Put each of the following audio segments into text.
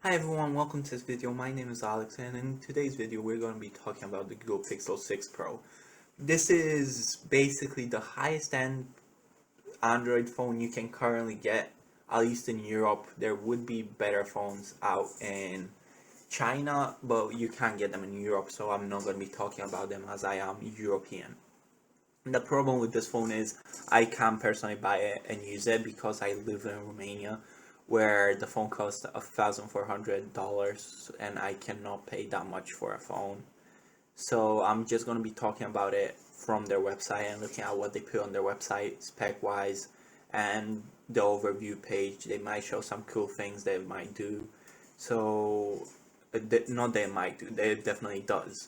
Hi everyone, welcome to this video. My name is Alex and in today's video we're going to be talking about the Google Pixel 6 Pro. This is basically the highest end Android phone you can currently get, at least in Europe. There would be better phones out in China, but you can't get them in Europe, so I'm not going to be talking about them as I am European. The problem with this phone is I can't personally buy it and use it because I live in Romania, where the phone costs $1,400 and I cannot pay that much for a phone. So I'm just going to be talking about it from their website and looking at what they put on their website spec wise and the overview page. They might show some cool things they might do. So not they might do, they definitely does.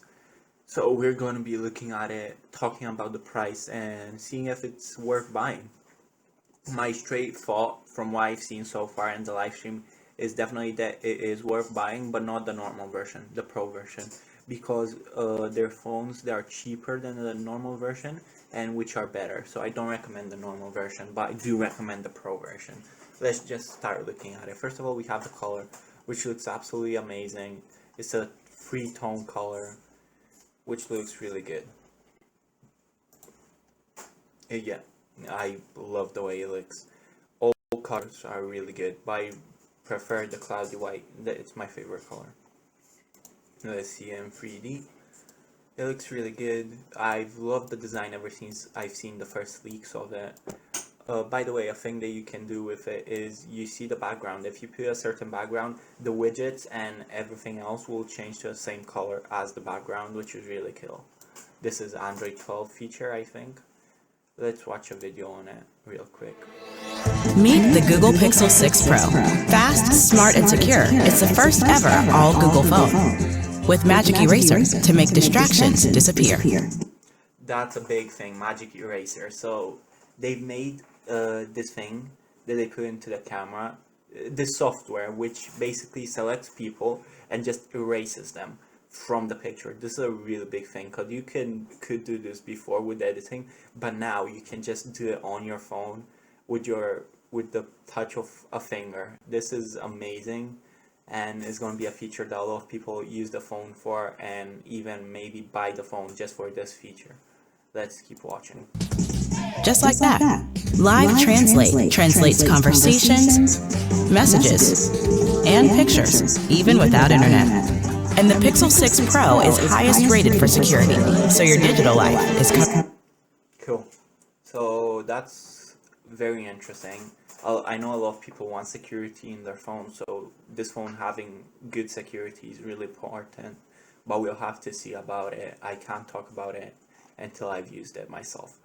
So we're going to be looking at it, talking about the price and seeing if it's worth buying. My straight thought from what I've seen so far in the live stream is definitely that it is worth buying, but not the normal version, the pro version, because they're phones that are cheaper than the normal version and which are better. So I don't recommend the normal version, but I do recommend the pro version. Let's just start looking at it. First of all, we have the color, which looks absolutely amazing. It's a free tone color, which looks really good. Yeah, I love the way it looks. All colors are really good, but I prefer the cloudy white. It's my favorite color. Let's see it in 3D. It looks really good. I've loved the design ever since I've seen the first leaks of it. By the way, a thing that you can do with it is you see the background. If you put a certain background, the widgets and everything else will change to the same color as the background, which is really cool. This is Android 12 feature, I think. Let's watch a video on it real quick. Meet the Google Pixel 6 Pro. Fast, smart, and secure, it's the first ever all Google phone. With Magic Eraser to make distractions disappear. That's a big thing, Magic Eraser. So they've made this thing that they put into the camera, this software, which basically selects people and just erases them from the picture. This is a really big thing because you could do this before with editing, but now you can just do it on your phone with the touch of a finger. This is amazing, and it's going to be a feature that a lot of people use the phone for, and even maybe buy the phone just for this feature. Let's keep watching. Just like that, Live Translate translates conversations, messages, and pictures, even without internet. And the Pixel 6 Pro is highest rated for security, so your digital life is covered. Cool. So that's very interesting. I know a lot of people want security in their phone, so this phone having good security is really important, but we'll have to see about it. I can't talk about it until I've used it myself.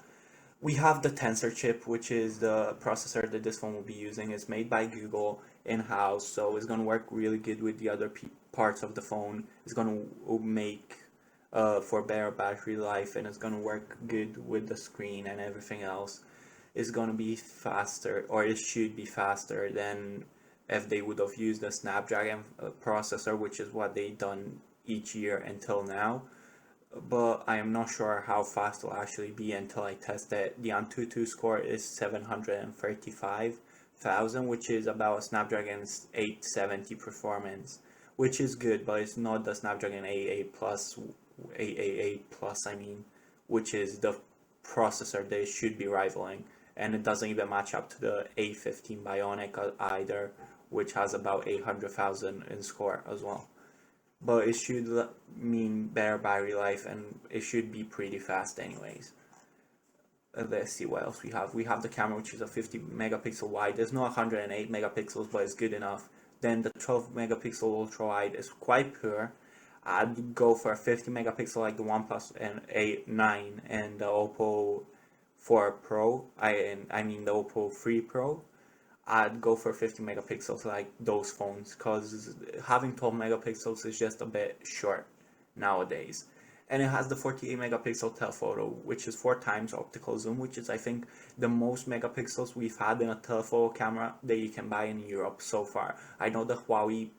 We have the Tensor chip, which is the processor that this phone will be using. It's made by Google in-house, so it's going to work really good with the other parts of the phone. It's going to make for better battery life, and it's going to work good with the screen and everything else. It's going to be faster, or it should be faster than if they would have used a Snapdragon processor, which is what they've done each year until now. But I am not sure how fast it'll actually be until I test it. The Antutu score is 735,000, which is about a Snapdragon 870 performance, which is good, but it's not the Snapdragon 88 Plus, I mean, which is the processor they should be rivaling, and it doesn't even match up to the A15 Bionic either, which has about 800,000 in score as well. But it should mean better battery life, and it should be pretty fast anyways. Let's see what else we have. We have the camera, which is a 50 megapixel wide. There's no 108 megapixels, but it's good enough. Then the 12 megapixel ultra wide is quite poor. I'd go for a 50 megapixel like the OnePlus and A9 and the Oppo 4 Pro. I mean the Oppo 3 Pro. I'd go for 50 megapixels like those phones, because having 12 megapixels is just a bit short nowadays. And it has the 48 megapixel telephoto, which is 4 times optical zoom, which is I think the most megapixels we've had in a telephoto camera that you can buy in Europe so far. I know the Huawei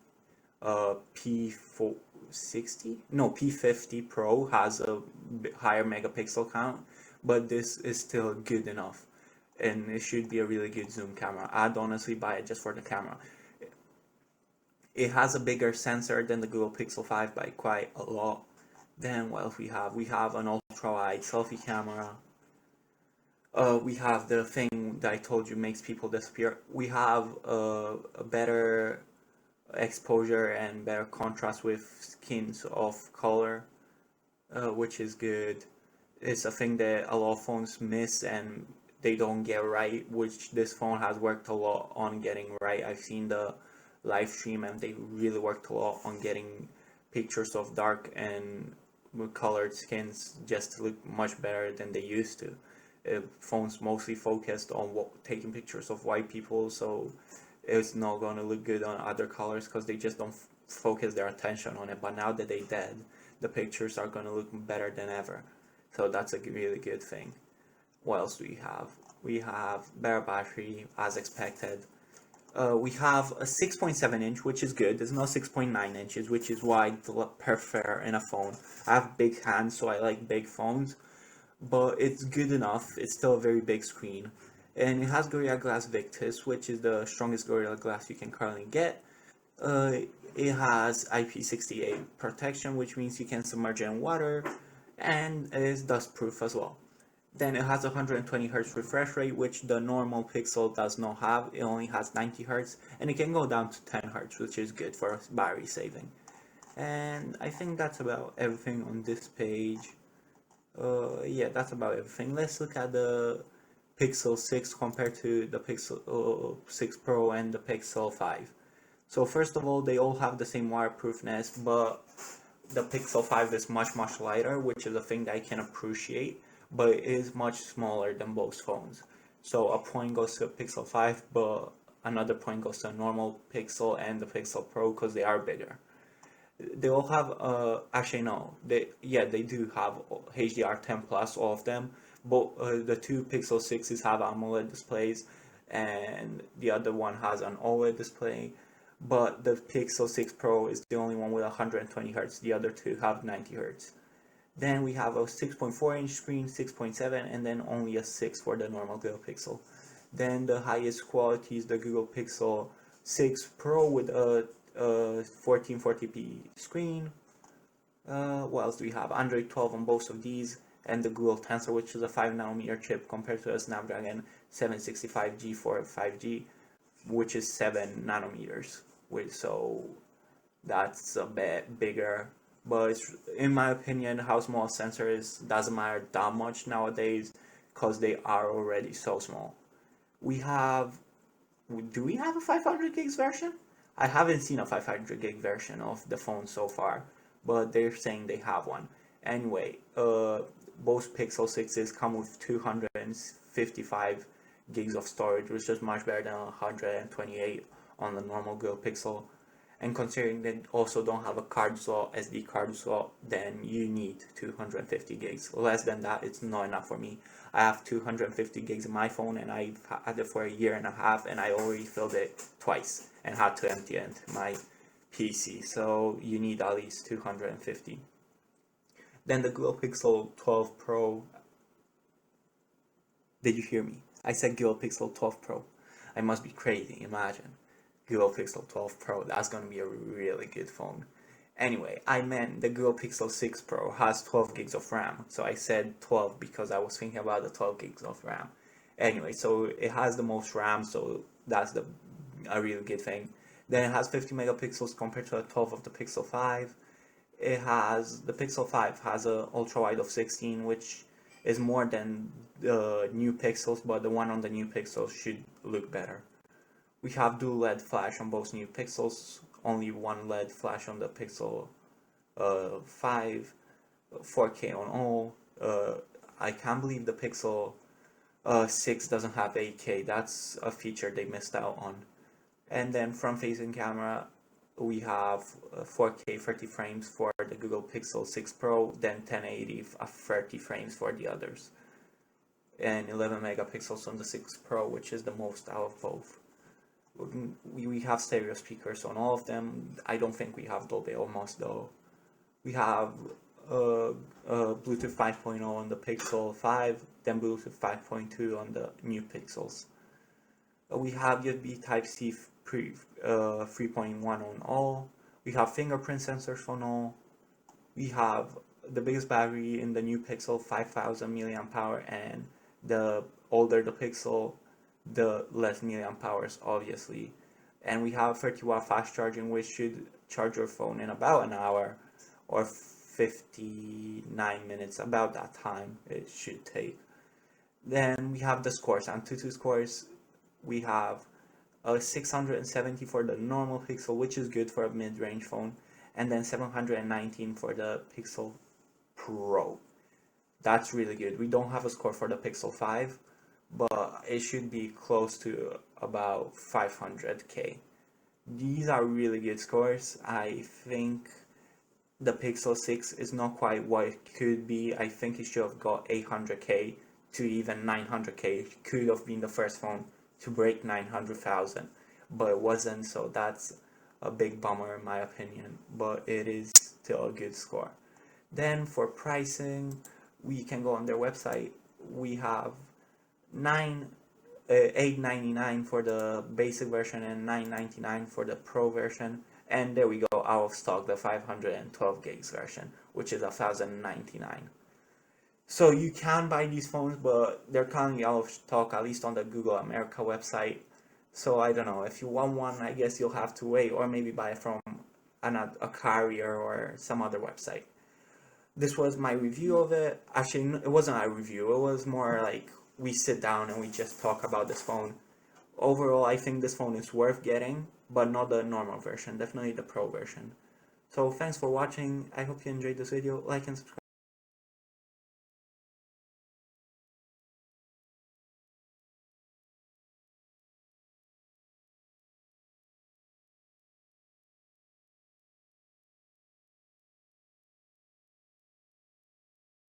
P50 Pro has a higher megapixel count, but this is still good enough, and it should be a really good zoom camera. I'd honestly buy it just for the camera. It has a bigger sensor than the Google Pixel 5 by quite a lot. Then what else we have? We have an ultra-wide selfie camera. We have the thing that I told you makes people disappear. We have a better exposure and better contrast with skins of color, which is good. It's a thing that a lot of phones miss and they don't get right, which this phone has worked a lot on getting right. I've seen the live stream and they really worked a lot on getting pictures of dark and colored skins just to look much better than they used to. Phones mostly focused on taking pictures of white people, so it's not going to look good on other colors because they just don't focus their attention on it. But now that they did, the pictures are going to look better than ever. So that's a really good thing. What else do we have? We have better battery, as expected. We have a 6.7 inch, which is good. There's no 6.9 inches, which is what I prefer in a phone. I have big hands, so I like big phones, but it's good enough. It's still a very big screen. And it has Gorilla Glass Victus, which is the strongest Gorilla Glass you can currently get. It has IP68 protection, which means you can submerge it in water, and it is dust proof as well. Then it has 120 Hz refresh rate, which the normal Pixel does not have. It only has 90 Hz, and it can go down to 10 Hz, which is good for battery saving. And I think that's about everything on this page. Yeah, that's about everything. Let's look at the Pixel 6 compared to the Pixel 6 Pro and the Pixel 5. So first of all, they all have the same waterproofness, but the Pixel 5 is much lighter, which is a thing that I can appreciate, but it is much smaller than both phones. So a point goes to a Pixel 5, but another point goes to a normal Pixel and the Pixel Pro because they are bigger. They all have actually no, they do have HDR10 plus, all of them. But the two Pixel 6s have AMOLED displays, and the other one has an OLED display. But the Pixel 6 Pro is the only one with 120 Hz. The other two have 90 Hz. Then we have a 6.4 inch screen, 6.7, and then only a 6 for the normal Google Pixel. Then the highest quality is the Google Pixel 6 Pro with a 1440p screen. What else do we have? Android 12 on both of these, and the Google Tensor, which is a 5nm chip compared to a Snapdragon 765G for 5G, which is 7 nanometers. So that's a bit bigger. But it's, in my opinion, how small a sensor is doesn't matter that much nowadays because they are already so small. Do we have a 500 gigs version? I haven't seen a 500 gig version of the phone so far, but they're saying they have one. Anyway, both Pixel 6s come with 255 gigs of storage, which is much better than 128 on the normal Google Pixel. And considering they also don't have a card slot, SD card slot, then you need 250 gigs. Less than that, it's not enough for me. I have 250 gigs in my phone, and I've had it for a year and a half, and I already filled it twice and had to empty it into my PC. So you need at least 250. Then the Google Pixel 12 Pro. Did you hear me? I said Google Pixel 12 Pro. I must be crazy, imagine. Google Pixel 12 Pro, that's going to be a really good phone. Anyway, I meant the Google Pixel 6 Pro has 12 gigs of RAM. So I said 12 because I was thinking about the 12 gigs of RAM. Anyway, so it has the most RAM, so that's a really good thing. Then it has 50 megapixels compared to the 12 of the Pixel 5. The Pixel 5 has an ultra wide of 16, which is more than the new Pixels, but the one on the new Pixels should look better. We have dual LED flash on both new Pixels, only one LED flash on the Pixel 5, 4K on all. I can't believe the Pixel 6 doesn't have 8K, that's a feature they missed out on. And then front-facing camera, we have 4K 30 frames for the Google Pixel 6 Pro, then 1080 30 frames for the others. And 11 megapixels on the 6 Pro, which is the most out of both. We have stereo speakers on all of them. I don't think we have Dolby Atmos though. We have Bluetooth 5.0 on the Pixel 5, then Bluetooth 5.2 on the new Pixels. We have USB Type-C 3.1 on all. We have fingerprint sensors on all. We have the biggest battery in the new Pixel, 5000 milliamp hour, and the older the Pixel, the less milliamp hours, obviously. And we have 30-watt fast charging, which should charge your phone in about an hour or 59 minutes, about that time it should take. Then we have the scores. Antutu scores, we have a 670 for the normal Pixel, which is good for a mid-range phone, and then 719 for the Pixel Pro. That's really good. We don't have a score for the Pixel 5, but it should be close to about 500k. These are really good scores. I think the Pixel 6 is not quite what it could be. I think it should have got 800k to even 900k. It could have been the first phone to break 900,000, but it wasn't, so that's a big bummer in my opinion, but it is still a good score. Then for pricing, we can go on their website. We have $899 for the basic version and $999 for the Pro version. And there we go, out of stock, the 512 gigs version, which is $1,099. So you can buy these phones, but they're currently out of stock, at least on the Google America website. So I don't know, if you want one, I guess you'll have to wait, or maybe buy it from a carrier or some other website. This was my review of it. Actually, it wasn't a review, it was more like we sit down and we just talk about this phone. Overall, I think this phone is worth getting, but not the normal version, definitely the Pro version. So thanks for watching. I hope you enjoyed this video. Like and subscribe.